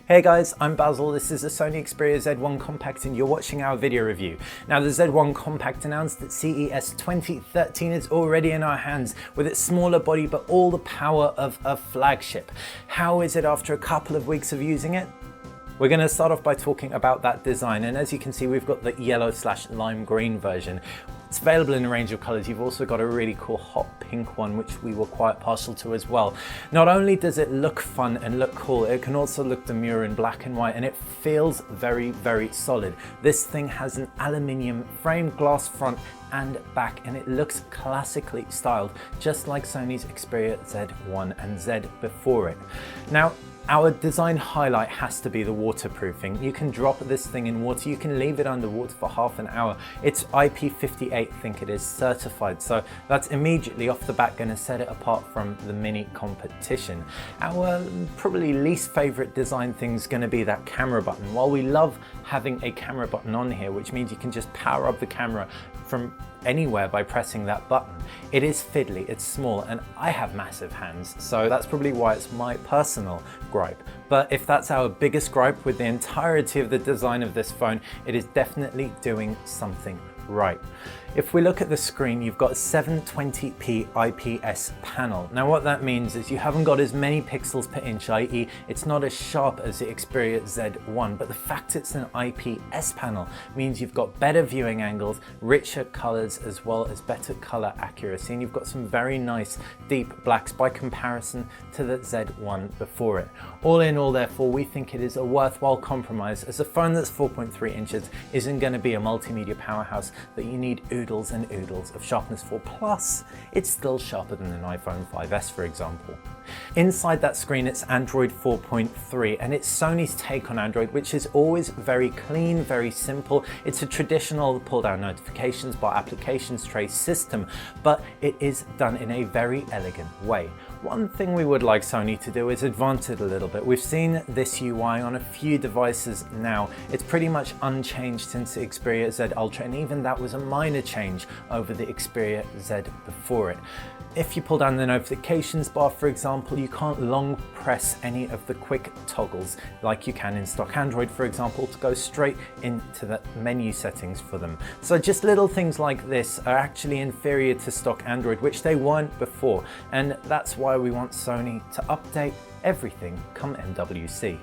Hey guys, I'm Basil, this is the Sony Xperia Z1 Compact and you're watching our video review. Now the Z1 Compact announced at CES 2013 is already in our hands with its smaller body but all the power of a flagship. How is it after a couple of weeks of using it? We're going to start off by talking about that design, and as you can see we've got the yellow/lime green version. It's available in a range of colors. You've also got a really cool hot pink one which we were quite partial to as well. Not only does it look fun and look cool, it can also look demure in black and white, and it feels very, very solid. This thing has an aluminium frame, glass front and back, and it looks classically styled, just like Sony's Xperia Z1 and Z before it. Now, our design highlight has to be the waterproofing. You can drop this thing in water, you can leave it underwater for half an hour. It's IP58, I think it is, certified, so that's immediately off the bat going to set it apart from the Mini competition. Our probably least favorite design thing is going to be that camera button. While we love having a camera button on here, which means you can just power up the camera from anywhere by pressing that button, it is fiddly, it's small, and I have massive hands, so that's probably why it's my personal gripe. But if that's our biggest gripe with the entirety of the design of this phone, it is definitely doing something right. If we look at the screen, you've got a 720p IPS panel. Now what that means is you haven't got as many pixels per inch, i.e. it's not as sharp as the Xperia Z1, but the fact it's an IPS panel means you've got better viewing angles, richer colors, as well as better color accuracy, and you've got some very nice deep blacks by comparison to the Z1 before it. All in all, therefore, we think it is a worthwhile compromise, as a phone that's 4.3 inches isn't going to be a multimedia powerhouse that you need oodles and oodles of sharpness for, plus it's still sharper than an iPhone 5S, for example. Inside that screen it's Android 4.3, and it's Sony's take on Android, which is always very clean, very simple. It's a traditional pull down notifications bar applications tray system, but it is done in a very elegant way. One thing we would like Sony to do is advance it a little bit. We've seen this UI on a few devices now. It's pretty much unchanged since the Xperia Z Ultra, and even that was a minor change over the Xperia Z before it. If you pull down the notifications bar, for example, you can't long press any of the quick toggles like you can in stock Android, for example, to go straight into the menu settings for them. So just little things like this are actually inferior to stock Android, which they weren't before, and that's why we want Sony to update everything come MWC.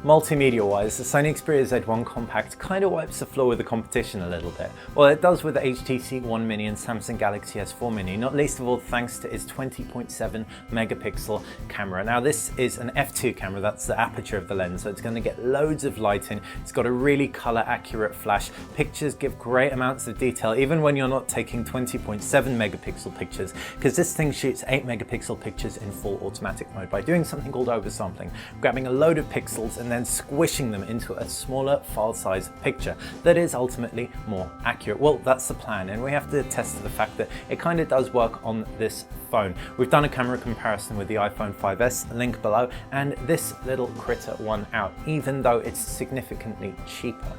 Multimedia wise, the Sony Xperia Z1 Compact kind of wipes the floor with the competition a little bit. Well, it does with the HTC One Mini and Samsung Galaxy S4 Mini, not least of all thanks to its 20.7 megapixel camera. Now this is an f2 camera, that's the aperture of the lens, so it's going to get loads of light in. It's got a really color accurate flash. Pictures give great amounts of detail even when you're not taking 20.7 megapixel pictures, because this thing shoots 8 megapixel pictures in full automatic mode by doing something called oversampling, grabbing a load of pixels and then squishing them into a smaller file size picture that is ultimately more accurate. Well, that's the plan, and we have to attest to the fact that it kind of does work on this phone. We've done a camera comparison with the iPhone 5S, link below, and this little critter won out, even though it's significantly cheaper.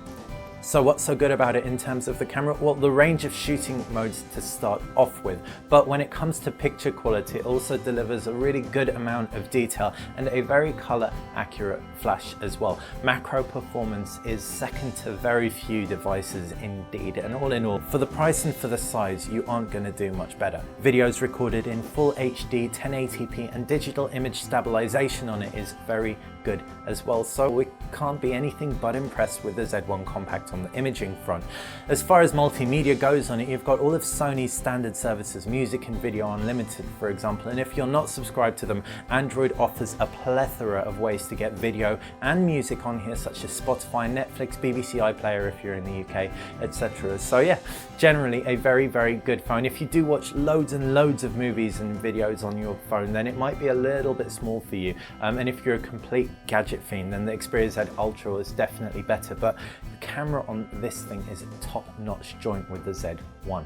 So what's so good about it in terms of the camera? Well, the range of shooting modes to start off with, but when it comes to picture quality, it also delivers a really good amount of detail and a very color accurate flash as well. Macro performance is second to very few devices indeed, and all in all, for the price and for the size, you aren't going to do much better. Videos recorded in full HD, 1080p, and digital image stabilization on it is very good as well, so we can't be anything but impressed with the Z1 Compact on the imaging front. As far as multimedia goes on it, you've got all of Sony's standard services, music and video unlimited, for example, and if you're not subscribed to them, Android offers a plethora of ways to get video and music on here, such as Spotify, Netflix, BBC iPlayer if you're in the UK, etc. So yeah, generally a very, very good phone. If you do watch loads and loads of movies and videos on your phone, then it might be a little bit small for you, and if you're a complete gadget fiend, then the Xperia Z Ultra is definitely better, but the camera on this thing is a top-notch joint with the Z1.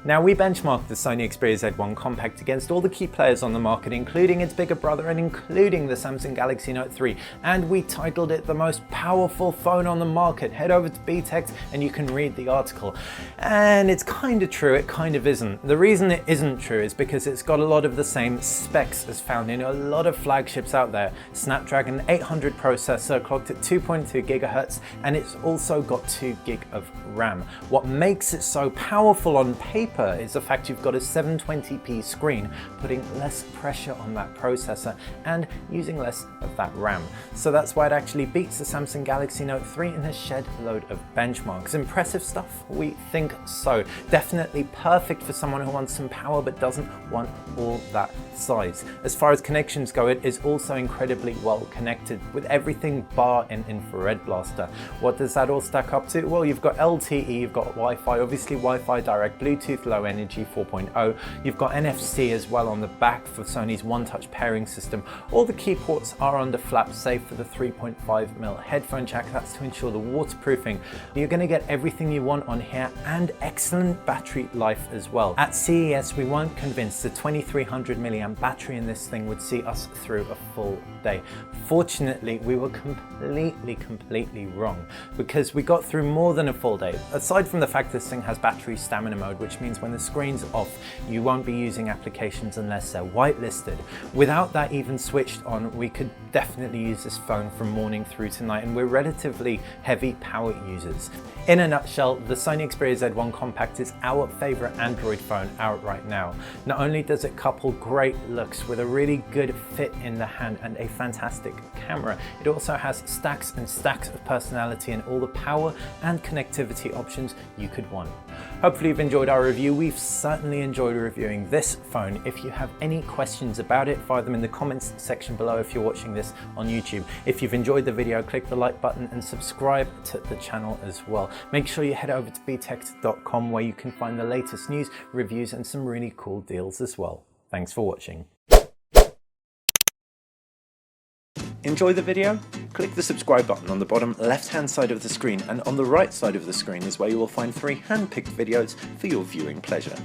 Now, we benchmarked the Sony Xperia Z1 Compact against all the key players on the market, including its bigger brother and including the Samsung Galaxy Note 3, and we titled it the most powerful phone on the market. Head over to BTEX and you can read the article. And it's kind of true, it kind of isn't. The reason it isn't true is because it's got a lot of the same specs as found in a lot of flagships out there. Snapdragon 800 processor clocked at 2.2 gigahertz, and it's also got 2 gig of RAM. What makes it so powerful on paper is the fact you've got a 720p screen, putting less pressure on that processor and using less of that RAM. So that's why it actually beats the Samsung Galaxy Note 3 in a shed load of benchmarks. Impressive stuff? We think so. Definitely perfect for someone who wants some power but doesn't want all that size. As far as connections go, it is also incredibly well connected with everything bar an infrared blaster. What does that all stack up to? Well, you've got LTE, you've got Wi-Fi, obviously Wi-Fi direct, Bluetooth Low Energy 4.0, you've got NFC as well on the back for Sony's one-touch pairing system. All the key ports are under flaps, save for the 3.5mm headphone jack. That's to ensure the waterproofing. You're going to get everything you want on here and excellent battery life as well. At CES, we weren't convinced the 2300 milliamp battery in this thing would see us through a full day. Fortunately, we were completely wrong, because we got through more than a full day. Aside from the fact this thing has battery stamina mode, which means when the screen's off, you won't be using applications unless they're whitelisted. Without that even switched on, we could definitely use this phone from morning through to night, and we're relatively heavy power users. In a nutshell, the Sony Xperia Z1 Compact is our favorite Android phone out right now. Not only does it couple great looks with a really good fit in the hand and a fantastic camera, it also has stacks and stacks of personality and all the power and connectivity options you could want. Hopefully you've enjoyed our review. We've certainly enjoyed reviewing this phone. If you have any questions about it, fire them in the comments section below if you're watching this on YouTube. If you've enjoyed the video, click the like button and subscribe to the channel as well. Make sure you head over to btext.com where you can find the latest news, reviews and some really cool deals as well. Thanks for watching. Enjoy the video? Click the subscribe button on the bottom left-hand side of the screen, and on the right side of the screen is where you will find 3 hand-picked videos for your viewing pleasure.